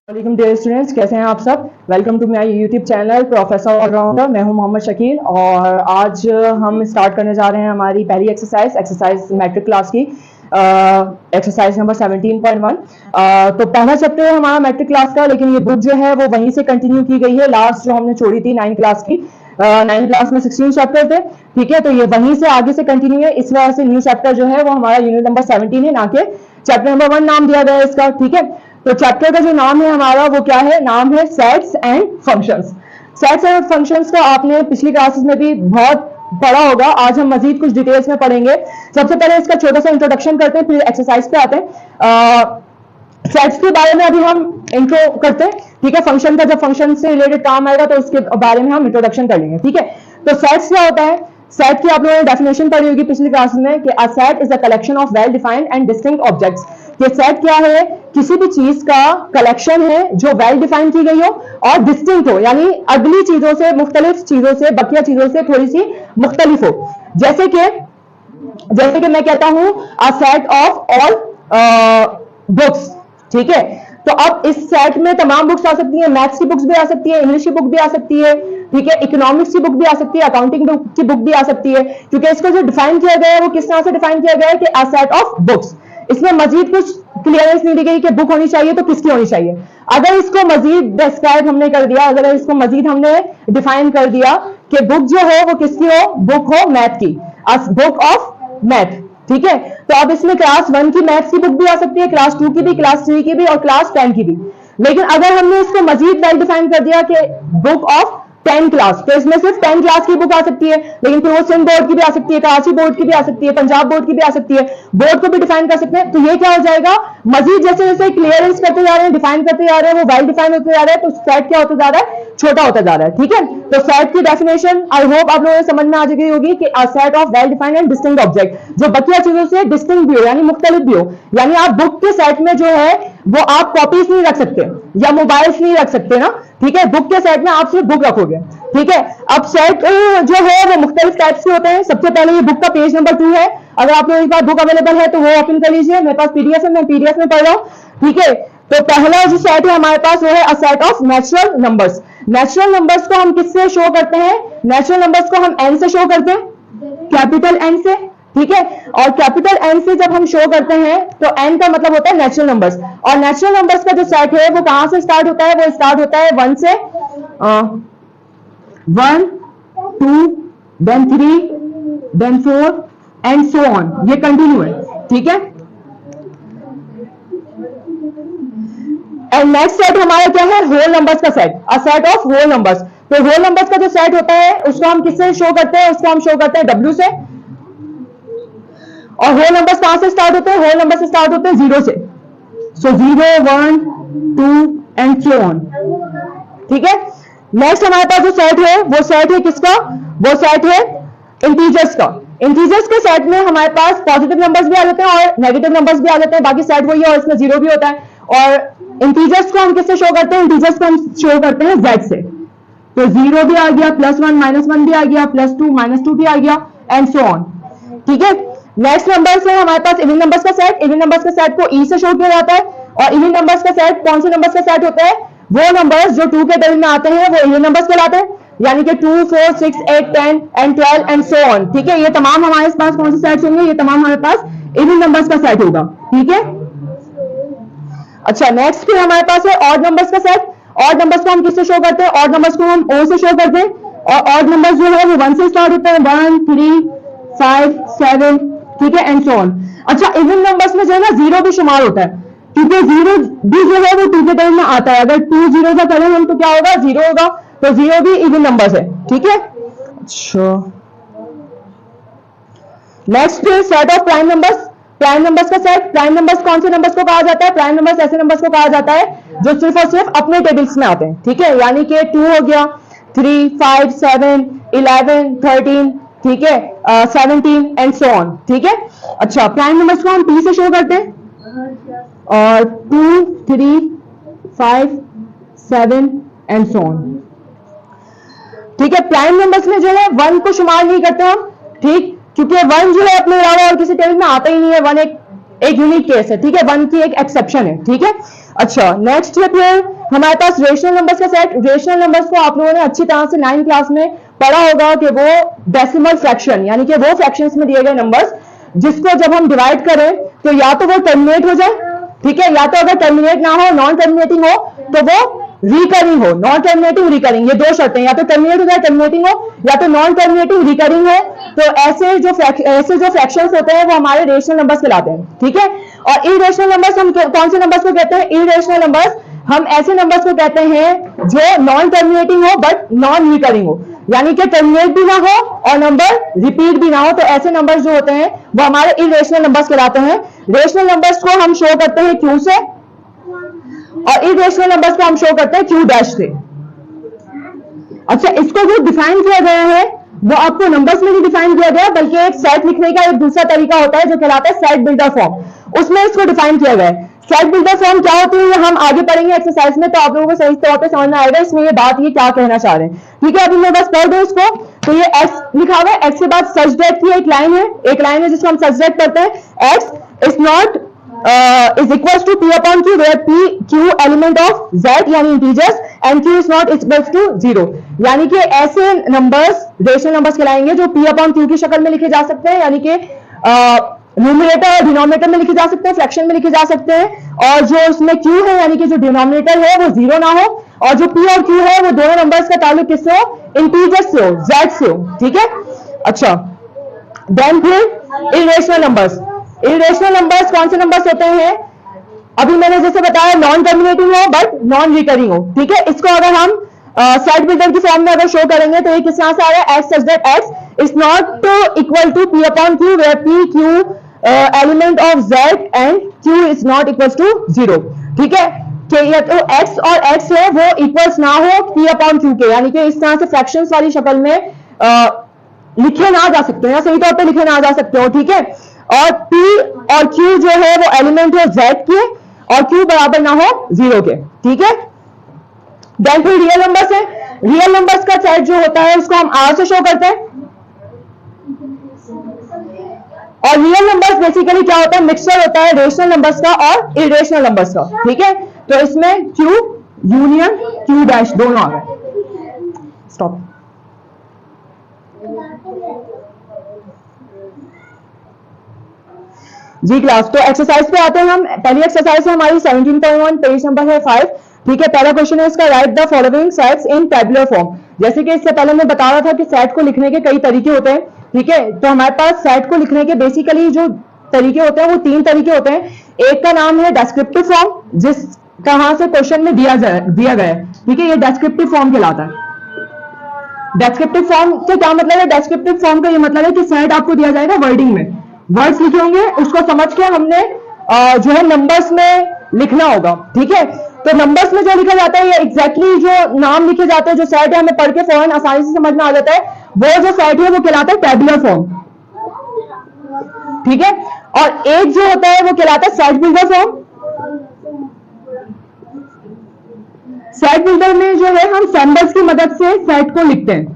वालेकुम dear students, कैसे हैं आप सब। Welcome to my YouTube channel Professor Allrounder. मैं हूं मोहम्मद शकील और आज हम स्टार्ट करने जा रहे हैं हमारी पहली एक्सरसाइज मैट्रिक क्लास की एक्सरसाइज नंबर 17.1। तो पहला चैप्टर है हमारा मैट्रिक क्लास का, लेकिन ये बुक जो है वो वहीं से कंटिन्यू की गई है। लास्ट जो हमने छोड़ी थी 9 क्लास की, 9 क्लास में 16 चैप्टर थे, ठीक है। तो ये वहीं से आगे से कंटिन्यू है, इस वजह से न्यू चैप्टर जो है वो हमारा यूनिट नंबर 17 है, ना कि चैप्टर नंबर 1 नाम दिया गया है इसका, ठीक है। तो चैप्टर का जो नाम है हमारा वो क्या है, नाम है sets and functions. Sets and functions का आपने पिछली क्लासेस में भी बहुत पढ़ा होगा। आज हम मजीद कुछ डिटेल्स में पढ़ेंगे। सबसे पहले इसका छोटा सा इंट्रोडक्शन करते हैं, फिर एक्सरसाइज पे आते हैं। सेट्स के बारे में अभी हम इंट्रो करते हैं, ठीक है। फंक्शन का जब फंक्शन से रिलेटेड काम आएगा तो उसके बारे में हम इंट्रोडक्शन कर लेंगे, ठीक है। तो सेट्स क्या होता है, सेट की आप लोगों ने डेफिनेशन पढ़ी होगी पिछली क्लास में कि a set is a collection of well defined and distinct objects. ये सेट क्या है, किसी भी चीज का कलेक्शन है जो वेल डिफाइन की गई हो और डिस्टिंक्ट हो, यानी अगली चीजों से, मुख्तलिफ चीजों से, बकिया चीजों से थोड़ी सी मुख्तलिफ हो। जैसे कि मैं कहता हूं अ सेट ऑफ ऑल बुक्स, ठीक है। तो अब इस सेट में तमाम बुक्स आ सकती हैं, मैथ्स की बुक्स भी आ सकती है, इंग्लिश की बुक भी आ सकती है, ठीक है, इकोनॉमिक्स की बुक भी आ सकती है, अकाउंटिंग की बुक भी आ सकती है। क्योंकि इसको जो डिफाइन किया गया है वो किस तरह से डिफाइन किया गया है कि अ सेट ऑफ बुक्स। इसमें मजीद कुछ क्लियरेंस नहीं दी गई कि बुक होनी चाहिए तो किसकी होनी चाहिए। अगर इसको मजीद डिस्क्राइब हमने कर दिया, अगर इसको मजीद हमने डिफाइन कर दिया कि बुक जो है वो किसकी हो, बुक हो मैथ की, बुक ऑफ मैथ, ठीक है। तो अब इसमें क्लास 1 की मैथ्स की बुक भी आ सकती है, क्लास 2 की भी, क्लास 3 की भी और क्लास 10 की भी। लेकिन अगर हमने इसको मजीद वेल डिफाइन कर दिया कि बुक ऑफ 10 क्लास, तो इसमें सिर्फ 10 क्लास की बुक आ सकती है। लेकिन फिर वो सिंध बोर्ड की भी आ सकती है, कराची बोर्ड की भी आ सकती है, पंजाब बोर्ड की भी आ सकती है, बोर्ड को भी डिफाइन कर सकते हैं। तो ये क्या हो जाएगा, मजीद जैसे जैसे क्लियरेंस करते जा रहे हैं, डिफाइन करते जा रहे हैं, वो वेल डिफाइन होते जा रहे हैं, तो सेट क्या होता जा रहा है, छोटा होता जा रहा है, ठीक है। तो सेट की डेफिनेशन आई होप आप लोगों को समझ में आ गई होगी कि अ set of well defined and distinct object, जो बकिया चीजों से डिस्टिंक्ट भी हो, यानी मुख्तलिफ भी हो। यानी आप बुक के सेट में जो है वो आप कॉपीज नहीं रख सकते या मोबाइल्स नहीं रख सकते ना, ठीक है। बुक के सेट में आप सिर्फ बुक रखोगे, ठीक है। अब सेट जो है वो मुख्तलिफ टाइप्स के होते हैं। सबसे पहले ये बुक का पेज नंबर 2 है। अगर आप लोगों के पास बुक अवेलेबल है तो वो ओपन कर लीजिए। मेरे पास पीडीएफ है, मैं पीडीएफ में पढ़ रहा हूँ, ठीक है। तो पहला जो सेट है हमारे पास वो है अ set of natural numbers. Natural numbers को हम किससे शो करते हैं, नेचुरल नंबर्स को हम एन से शो करते हैं, कैपिटल एन से, ठीक है। और कैपिटल एन से जब हम शो करते हैं तो एन का मतलब होता है नेचुरल नंबर्स। और नेचुरल नंबर्स का जो सेट है वो कहां से स्टार्ट होता है, वो स्टार्ट होता है 1 से, 1, 2, then 3, then 4 and so on. ये कंटिन्यू है, ठीक है। एंड नेक्स्ट सेट हमारा क्या है, होल नंबर्स का set, a set of whole numbers. तो होल नंबर्स का जो सेट होता है उसको हम किससे शो करते हैं, उसको हम शो करते हैं W से। और होल नंबर्स कहां से स्टार्ट होते हैं, होल नंबर से स्टार्ट होते हैं 0 से। सो 0, 1, 2 एंड सो ऑन, ठीक है। नेक्स्ट हमारे पास जो सेट है वो सेट है किसका, वो सेट है इंटीजर्स का। इंटीजर्स के सेट में हमारे पास पॉजिटिव नंबर्स भी आ जाते हैं और नेगेटिव नंबर्स भी आ जाते हैं। बाकी सेट वही है और इसमें 0 भी होता है। और इंटीजर्स को हम किससे शो करते हैं, इंटीजर्स को हम शो करते हैं Z से। तो 0 भी आ गया, +1 -1 भी आ गया, +2 -2 भी आ गया एंड सो ऑन, ठीक है। नेक्स्ट नंबर्स है हमारे पास इवन नंबर्स का सेट। इवन नंबर्स का सेट को E से शो किया जाता है। और इवन नंबर्स का सेट कौन से नंबर्स का सेट होता है, वो नंबर्स जो 2 के टेबल में आते हैं वो इवन नंबर्स कहलाते हैं। यानी कि 2, 4, 6, 8, 10 एंड 12 एंड सो ऑन, ठीक है। ये तमाम हमारे पास कौन से सेट्स होंगे, ये तमाम हमारे पास इवन नंबर्स का सेट होगा, ठीक है। अच्छा, नेक्स्ट फिर हमारे पास है ऑड नंबर्स का सेट। ऑड नंबर्स को हम किससे शो करते हैं, ऑड नंबर्स को हम O से शो करते हैं। और ऑड नंबर्स जो है वो 1 से स्टार्ट होते हैं, 1, 3, 5, 7, ठीक है एंड सो ऑन। अच्छा, इवन नंबर्स में जो है ना 0 भी शुमार होता है, क्योंकि 0 भी जो है वो 2 के टेबल में आता है। अगर 2 0 का करें हम तो क्या होगा, 0 होगा। तो 0 भी इवन नंबर्स है, ठीक है। अच्छा, next set of prime numbers. Prime numbers का सेट। प्राइम नंबर्स कौन से नंबर्स को कहा जाता है, प्राइम नंबर्स ऐसे नंबर्स को कहा जाता है जो सिर्फ और सिर्फ अपने टेबल्स में आते हैं, ठीक है। यानी कि 2 हो गया, 3, 5, 7, 11, 13, ठीक है, 17 एंड सो ऑन, ठीक है। अच्छा, प्राइम नंबर्स को हम P से शो करते हैं। और 2, 3, 5, 7 एंड सो ऑन, ठीक है। प्राइम नंबर्स में जो है 1 को शुमार नहीं करते हम, ठीक, क्योंकि 1 जो है अपने अलावा और किसी टेबल में आता ही नहीं है। 1 एक यूनिक केस है, ठीक है, 1 की एक एक्सेप्शन है, ठीक है। अच्छा, नेक्स्ट है फिर हमारे पास रेशनल नंबर्स का सेट। रेशनल नंबर्स को आप लोगों ने अच्छी तरह से 9th क्लास में पढ़ा होगा कि वो डेसिमल फ्रैक्शन यानी कि वो फ्रैक्शंस में दिए गए नंबर्स जिसको जब हम डिवाइड करें तो या तो वो टर्मिनेट हो जाए, ठीक है, या तो अगर टर्मिनेट ना हो, नॉन टर्मिनेटिंग हो, तो वो रिकरिंग हो। नॉन टर्मिनेटिंग रिकरिंग, ये दो शर्तें, या तो टर्मिनेट हो जाए टर्मिनेटिंग हो, या तो नॉन टर्मिनेटिंग रिकरिंग हो। तो ऐसे जो फ्रैक्शंस होते हैं वो हमारे रेशनल नंबर्स कहलाते हैं, ठीक है। और इरेशनल नंबर्स हम कौन से नंबर्स को कहते हैं? इरेशनल नंबर्स हम ऐसे नंबर्स को कहते हैं जो नॉन टर्मिनेटिंग हो बट नॉन रिकरिंग हो, यानी कि टर्मिनेट भी ना हो और नंबर रिपीट भी ना हो। तो ऐसे नंबर्स जो होते हैं वो हमारे इरेशनल नंबर्स कहलाते हैं। रेशनल नंबर्स को हम शो करते हैं क्यू से और इरेशनल नंबर्स को हम शो करते हैं क्यू डैश से। अच्छा, इसको जो डिफाइन किया गया है वो आपको नंबर्स में नहीं डिफाइन किया गया, बल्कि एक सेट लिखने का एक दूसरा तरीका होता है जो कहलाता है सेट बिल्डर फॉर्म, उसमें इसको डिफाइन किया गया है। सेट बिल्डर फॉर्म क्या होती है ये हम आगे पढ़ेंगे एक्सरसाइज में, तो आप लोगों को सही तौर पे समझ में आएगा इसमें ये बात ये क्या कहना चाह रहे हैं, ठीक है। अभी मैं बस पढ़ दूं इसको। तो ये एक्स लिखा हुआ है, एक्स के बाद सच दैट की एक लाइन है जिसको हम सच दैट करते हैं। X is not is equals to p upon q where p q element of z यानी integers and q is not equals to 0, यानी कि ऐसे नंबर्स रेशनल नंबर्स कहलाएंगे जो p upon q की शक्ल में लिखे जा सकते हैं, यानी कि न्यूमरेटर और डिनोमिनेटर में लिखे जा सकते हैं, फ्रैक्शन में लिखे जा सकते हैं। और जो उसमें q है यानी कि जो डिनोमिनेटर है वो 0 ना हो, और जो p और q है वो दोनों नंबर्स का ताल्लुक किससे हो? इंटीजर्स से हो, z से हो, ठीक है। अच्छा, देन फिर इरेशनल नंबर्स। इरेशनल नंबर्स कौन से नंबर्स होते हैं? अभी मैंने जैसे बताया नॉन टर्मिनेटिंग हो बट नॉन रिकरिंग हो, ठीक है। इसको अगर हम सेट बिल्डर की फॉर्म में अगर शो करेंगे तो ये किस तरह से आ रहा है? X such that x is not equal to p upon q where p q element of Z and q is not equal to 0, ठीक है। कि या तो एक्स और एक्स है वो इक्वल्स ना हो पी अपॉन क्यू के, यानी कि इस तरह से फ्रैक्शंस वाली शक्ल में लिखे ना जा सकते हैं या सही तौर पे लिखे ना जा सकते हो, ठीक है। और P और Q जो है वो एलिमेंट है Z के और Q बराबर ना हो 0 के, ठीक है। देन फिर रियल नंबर्स है। रियल नंबर्स का सेट जो होता है उसको हम R से शो करते हैं। और रियल नंबर्स बेसिकली क्या होता है? मिक्सचर होता है रेशनल नंबर्स का और इरेशनल नंबर्स का, ठीक है। तो इसमें Q यूनियन Q डैश दोनों आ गए। स्टॉप। जी क्लास, तो एक्सरसाइज पे आते हैं हम। पहली एक्सरसाइज है हमारी 17.1, पेज नंबर है 5, ठीक है। पहला क्वेश्चन है इसका, right the following sets in tabular form. जैसे कि इससे पहले मैं बता रहा था कि सेट को लिखने के कई तरीके होते हैं, ठीक है। तो हमारे पास सेट को लिखने के बेसिकली जो तरीके होते हैं वो 3 तरीके होते हैं। एक का नाम है डेस्क्रिप्टिव फॉर्म, जिस तरह से क्वेश्चन में दिया गया है, ठीक है, ये डेस्क्रिप्टिव फॉर्म कहलाता है। डेस्क्रिप्टिव फॉर्म से क्या मतलब है? डेस्क्रिप्टिव फॉर्म का ये मतलब है कि सेट आपको दिया जाएगा वर्डिंग में, वर्ड्स लिखे होंगे, उसको समझ के हमने जो है नंबर्स में लिखना होगा, ठीक है। तो नंबर्स में जो लिखा जाता है ये एग्जैक्टली जो नाम लिखे जाते हैं, जो सेट है हमें पढ़ के फौरन आसानी से समझ में आ जाता है, वो जो सेट है वो कहलाता है टेबुलर फॉर्म, ठीक है। और एक जो होता है वो कहलाता है set builder form. Set builder में जो है हम सिंबल्स की मदद से सेट को लिखते हैं,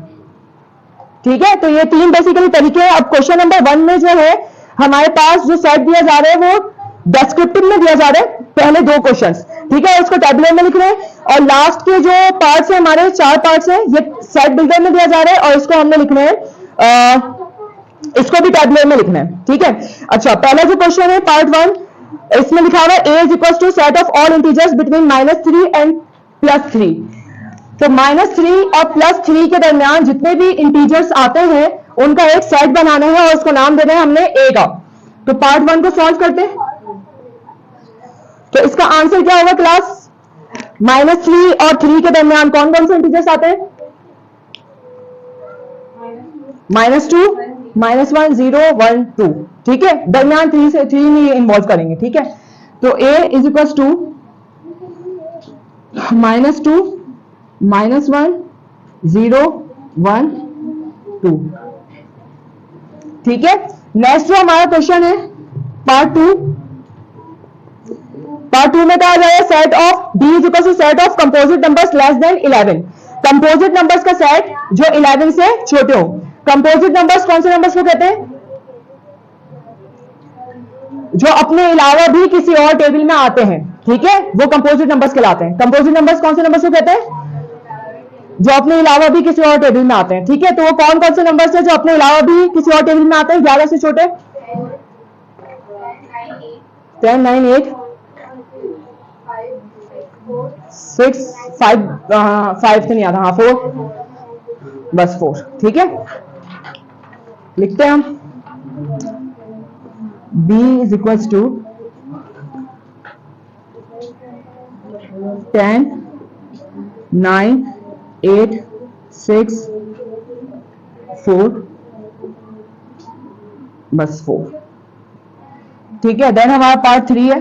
ठीक है। तो ये 3 बेसिकली तरीके हैं। अब क्वेश्चन नंबर 1 में जो है हमारे पास जो सेट दिया जा रहा है वो डेस्क्रिप्टिव में दिया जा रहा है, पहले 2 क्वेश्चंस, ठीक है, उसको टेबुलर में लिख रहे हैं। और लास्ट के जो पार्ट्स है हमारे 4 पार्ट्स है, ये सेट बिल्डर में दिया जा रहा है और इसको हमने लिखना है, इसको भी टेबुलर में लिखना है, ठीक है। अच्छा, पहला जो क्वेश्चन है पार्ट 1, इसमें लिखा हुआ है a is equal to set of all integers between -3 and +3। तो -3 और +3 के दरमियान जितने भी इंटीजर्स आते हैं उनका एक सेट बनाना है और उसको नाम देना है हमने a का। तो पार्ट 1 को सॉल्व करते हैं। तो इसका आंसर क्या होगा क्लास? -3 और 3 के दरमियान कौन कौन से इंटीजर्स आते हैं? -2, -1, 0, 1, 2, ठीक है। दरमियान 3 से 3 ही इन्वॉल्व करेंगे, ठीक है। तो a इज इक्वल टू -2, -1, 0, 1, 2, ठीक है। नेक्स्ट जो हमारा क्वेश्चन है पार्ट 2, पार्ट 2 में कहा जाएगा set of d is equal to set of composite numbers less than 11। Composite numbers का सेट जो 11 से छोटे हो। कंपोजिट नंबर्स कौन से नंबर्स को कहते हैं? जो अपने अलावा भी किसी और टेबल में आते हैं, ठीक है, वो कंपोजिट नंबर्स कहलाते हैं। कंपोजिट नंबर्स कौन से नंबर्स को कहते हैं? जो अपने अलावा भी किसी और टेबल में आते हैं। ठीक है, तो वो कौन कौन से नंबर्स है जो अपने अलावा भी किसी और टेबल में आते हैं 11 से छोटे? 10, 9, 8, 6, 5 तो नहीं आता, हाँ 4, बस 4। ठीक है, लिखते हैं हम b इज इक्वल्स टू 10, 9, 8, 6, 4, बस 4। ठीक है, देन हमारा पार्ट 3 है।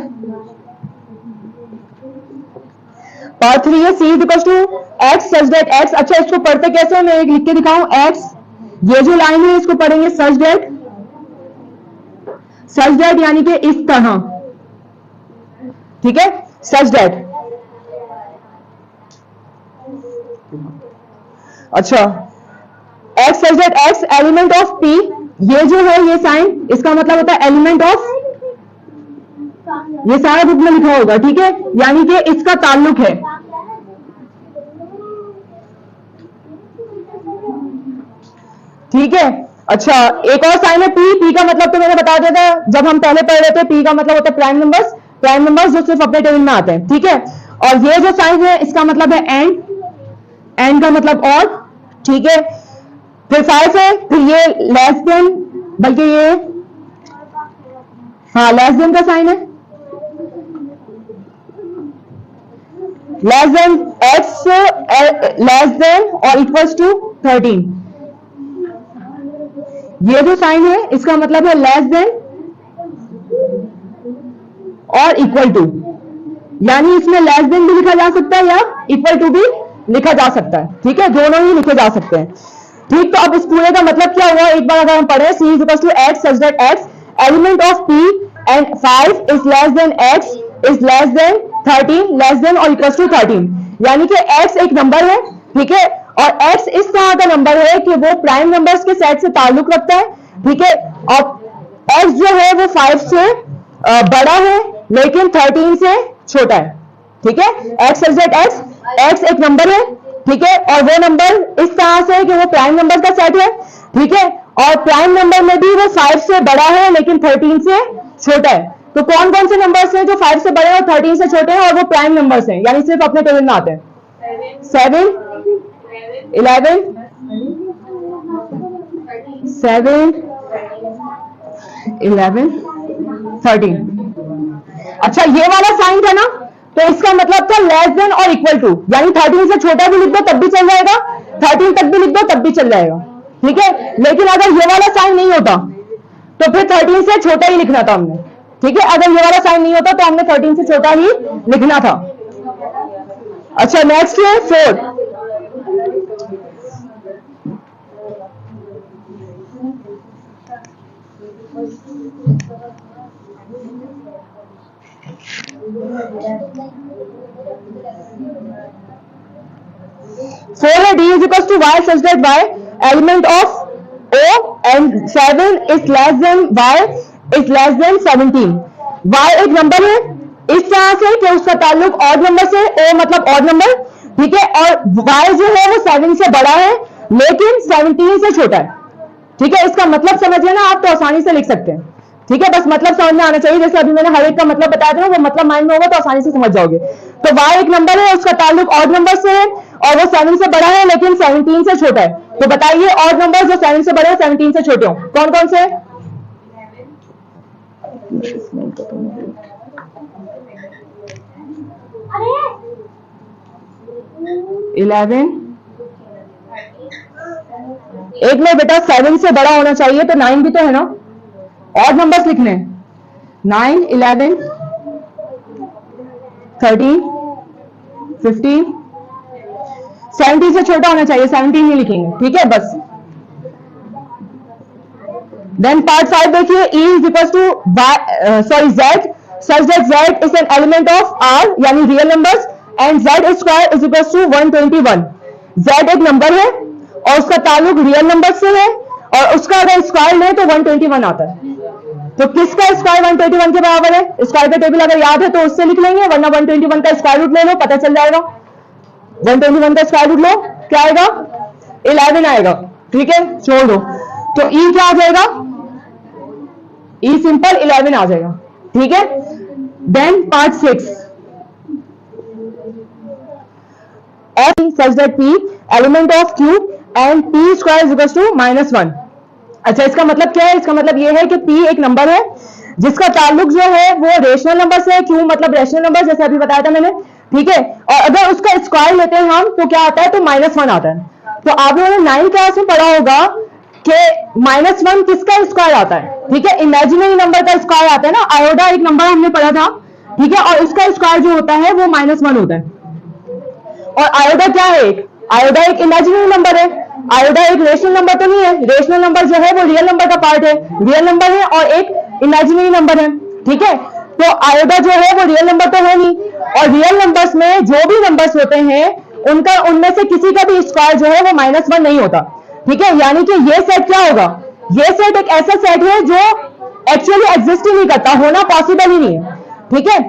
पार्ट 3 है c is equals to x such that x। अच्छा, इसको पढ़ते कैसे हैं? मैं एक लिख के दिखाऊं। x, ये जो लाइन है इसको पढ़ेंगे सच दैट यानी कि इस तरह। ठीक है, सच दैट। अच्छा, x such that x element of p, ये जो है ये साइन, इसका मतलब होता है एलिमेंट ऑफ, ये सारा बुक में लिखा होगा। ठीक है, यानी कि इसका ताल्लुक है। ठीक है, अच्छा एक और साइन है p का मतलब तो मैंने बता दिया था जब हम पहले पढ़ रहे थे। p का मतलब होता है प्राइम नंबर्स जो सिर्फ अपने टेबल में आते हैं। ठीक है, और ये जो साइन है इसका मतलब है एंड का मतलब और। ठीक है, फिर 5 है, फिर ये लेस देन, बल्कि ये हाँ लेस देन का साइन है, less than x less than और इक्वल्स टू 13। ये जो साइन है इसका मतलब है लेस देन और इक्वल टू, यानी इसमें लेस देन भी लिखा जा सकता है या इक्वल टू भी लिखा जा सकता है। ठीक है, दोनों ही लिखे जा सकते हैं। ठीक, तो अब इस पूरे का मतलब क्या हुआ एक बार अगर हम पढ़े, c is equal to x such that x element of p and 5 is less than x is less than 13 less than और इक्वल टू 13, यानी कि x एक नंबर है। ठीक है, और x इस तरह का नंबर है कि वो प्राइम नंबर्स के सेट से ताल्लुक रखता है। ठीक है, और x जो है वो 5 से बड़ा है लेकिन 13 से छोटा है। ठीक है, x सच दैट x एक नंबर है। ठीक है, और वो नंबर इस तरह से है कि वो प्राइम नंबर का सेट है। ठीक है, और प्राइम नंबर में भी वो 5 से बड़ा है लेकिन 13 से छोटा है। तो कौन कौन से नंबर्स हैं जो 5 से बड़े और 13 से छोटे हैं और वो प्राइम नंबर्स हैं, यानी सिर्फ अपने टेबल में आते हैं? 7, 11, 7, 11, 13। अच्छा, ये वाला साइन था ना, तो इसका मतलब था लेस देन और इक्वल टू, यानी 13 से छोटा भी लिख दो तब भी चल जाएगा, 13 तक भी लिख दो तब भी चल जाएगा। ठीक है, लेकिन अगर ये वाला साइन नहीं होता तो फिर 13 से छोटा ही लिखना था हमने। ठीक है, अगर ये वाला साइन नहीं होता तो हमने 13 से छोटा ही लिखना था। अच्छा, नेक्स्ट है 4। है d is equals to y such that y element of o and 7 is less than y is less than 17। y एक नंबर है इस तरह से कि उसका ताल्लुक ऑड नंबर से, o मतलब ऑड नंबर। ठीक है, और y जो है वो 7 से बड़ा है लेकिन 17 से छोटा है। ठीक है, इसका मतलब समझ लेना आप तो आसानी से लिख सकते हैं। ठीक है, बस मतलब समझ में आना चाहिए। जैसे अभी मैंने हर एक का मतलब बताया था ना, वो मतलब माइंड में होगा तो आसानी से समझ जाओगे। तो y एक नंबर है, उसका ताल्लुक ऑड नंबर से है और वो 7 से बड़ा है लेकिन 17 से छोटा है। तो बताइए ऑड नंबर जो 7 से बड़े हैं 17 से छोटे हो कौन कौन से? 11, एक में बेटा 7 से बड़ा होना चाहिए तो 9 भी तो है ना, ऑड नंबर्स लिखने 9, 11, 13, 15, 17 से छोटा होना चाहिए, 17 नहीं लिखेंगे। ठीक है, बस। देन पार्ट 5 देखिए, E is equal to z such that z is an element of R यानी real numbers and z square is equal to 121। z एक नंबर है और उसका ताल्लुक रियल नंबर से है और उसका अगर स्क्वायर ले तो 121 आता है। तो किसका स्क्वायर 121 के बराबर है? स्क्वायर का टेबल अगर याद है तो उससे लिख लेंगे, वरना 121 का स्क्वायर रूट ले लो, पता चल जाएगा। 121 का स्क्वायर रूट लो, क्या आएगा? 11 आएगा। ठीक है, छोड़ दो। तो ई क्या आ जाएगा? ई सिंपल 11 आ जाएगा। ठीक है, then part 6, F such that P element of Q and P square is equals to -1। अच्छा, इसका मतलब क्या है? इसका मतलब ये है कि P एक नंबर है जिसका ताल्लुक जो है वो रेशनल नंबर से है। Q मतलब रेशनल नंबर, जैसे अभी बताया था मैंने। ठीक है, और अगर उसका स्क्वायर लेते हैं हम तो क्या आता है? तो -1 आता है। तो आप लोगों ने 9th क्लास में पढ़ा होगा कि -1 किसका स्क्वायर आता है? ठीक है, इमेजिनरी नंबर का स्क्वायर आता है ना। आयोडा एक नंबर हमने पढ़ा था। ठीक है, और उसका स्क्वायर जो होता है वो -1 होता है। और आयोडा क्या है? आयोडा एक इमेजिनरी नंबर है। आयोडा एक रेशनल नंबर तो नहीं है। रेशनल नंबर जो है वो रियल नंबर का पार्ट है, रियल नंबर है और एक इमेजिनरी नंबर है। ठीक है, तो आयोडा जो है वो रियल नंबर तो है नहीं, और रियल नंबर्स में जो भी नंबर्स होते हैं उनका, उनमें से किसी का भी स्क्वायर जो है वो -1 नहीं होता। ठीक है, यानी कि ये सेट क्या होगा? ये सेट एक ऐसा सेट है जो एक्चुअली एग्जिस्ट ही नहीं करता, होना पॉसिबल ही नहीं है। ठीक है,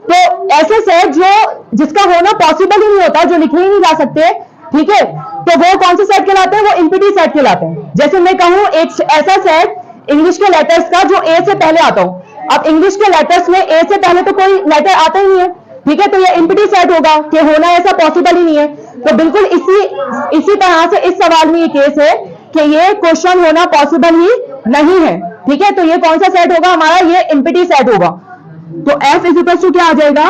तो ऐसे सेट जो जिसका होना पॉसिबल ही नहीं होता, जो लिखे ही नहीं जा सकते, ठीक है, तो वो कौन से सेट कहलाते हैं? वो इम्पिटी सेट कहलाते हैं। जैसे मैं कहूं एक ऐसा सेट इंग्लिश के लेटर्स का जो ए से पहले आता हो। अब इंग्लिश के लेटर्स में ए से पहले तो कोई लेटर आता ही नहीं है। ठीक है, तो ये इम्पिटी सेट होगा कि होना ऐसा पॉसिबल ही नहीं है। तो बिल्कुल इसी तरह से इस सवाल में ये केस है कि ये क्वेश्चन होना पॉसिबल ही नहीं है। ठीक है, तो ये कौन सा सेट होगा हमारा? ये इम्पिटी सेट होगा। तो F इज इक्वल टू क्या आ जाएगा?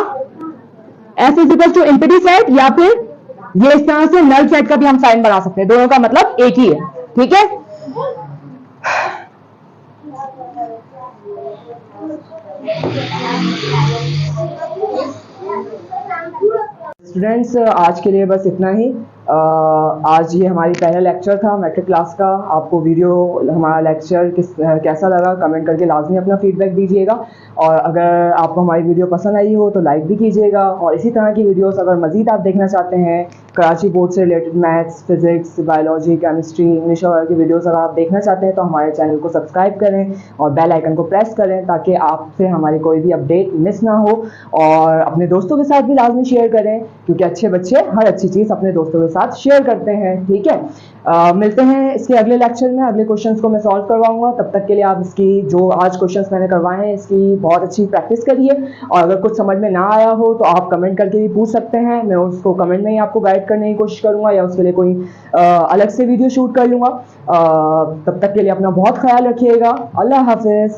F is equal to empty set, या फिर ये इस तरह से नल सेट का भी हम साइन बना सकते हैं। दोनों का मतलब एक ही है। ठीक है, स्टूडेंट्स आज के लिए बस इतना ही। आज ये हमारी पहला लेक्चर था मैट्रिक क्लास का। आपको वीडियो हमारा लेक्चर कैसा लगा कमेंट करके लाजमी अपना फीडबैक दीजिएगा, और अगर आपको हमारी वीडियो पसंद आई हो तो लाइक भी कीजिएगा। और इसी तरह की वीडियोस अगर मज़ीद आप देखना चाहते हैं, कराची बोर्ड से related maths, physics, biology, chemistry, English वगैरह की वीडियोस अगर आप देखना चाहते हैं तो हमारे चैनल को सब्सक्राइब करें और बेल आइकन को प्रेस करें, ताकि आपसे हमारी कोई भी अपडेट मिस ना हो। और अपने दोस्तों के साथ भी लाजमी शेयर करें, क्योंकि अच्छे बच्चे हर अच्छी चीज़ अपने दोस्तों के साथ शेयर करते हैं। ठीक है, मिलते हैं इसके अगले लेक्चर में। अगले क्वेश्चंस को मैं सॉल्व करवाऊंगा। तब तक के लिए आप इसकी जो आज क्वेश्चंस मैंने करवाए हैं इसकी बहुत अच्छी प्रैक्टिस करिए, और अगर कुछ समझ में ना आया हो तो आप कमेंट करके भी पूछ सकते हैं। मैं उसको कमेंट में ही आपको गाइड करने की कोशिश करूंगा, या उसके लिए कोई अलग से वीडियो शूट कर लूंगा। तब तक के लिए अपना बहुत ख्याल रखिएगा। अल्लाह हाफिज़।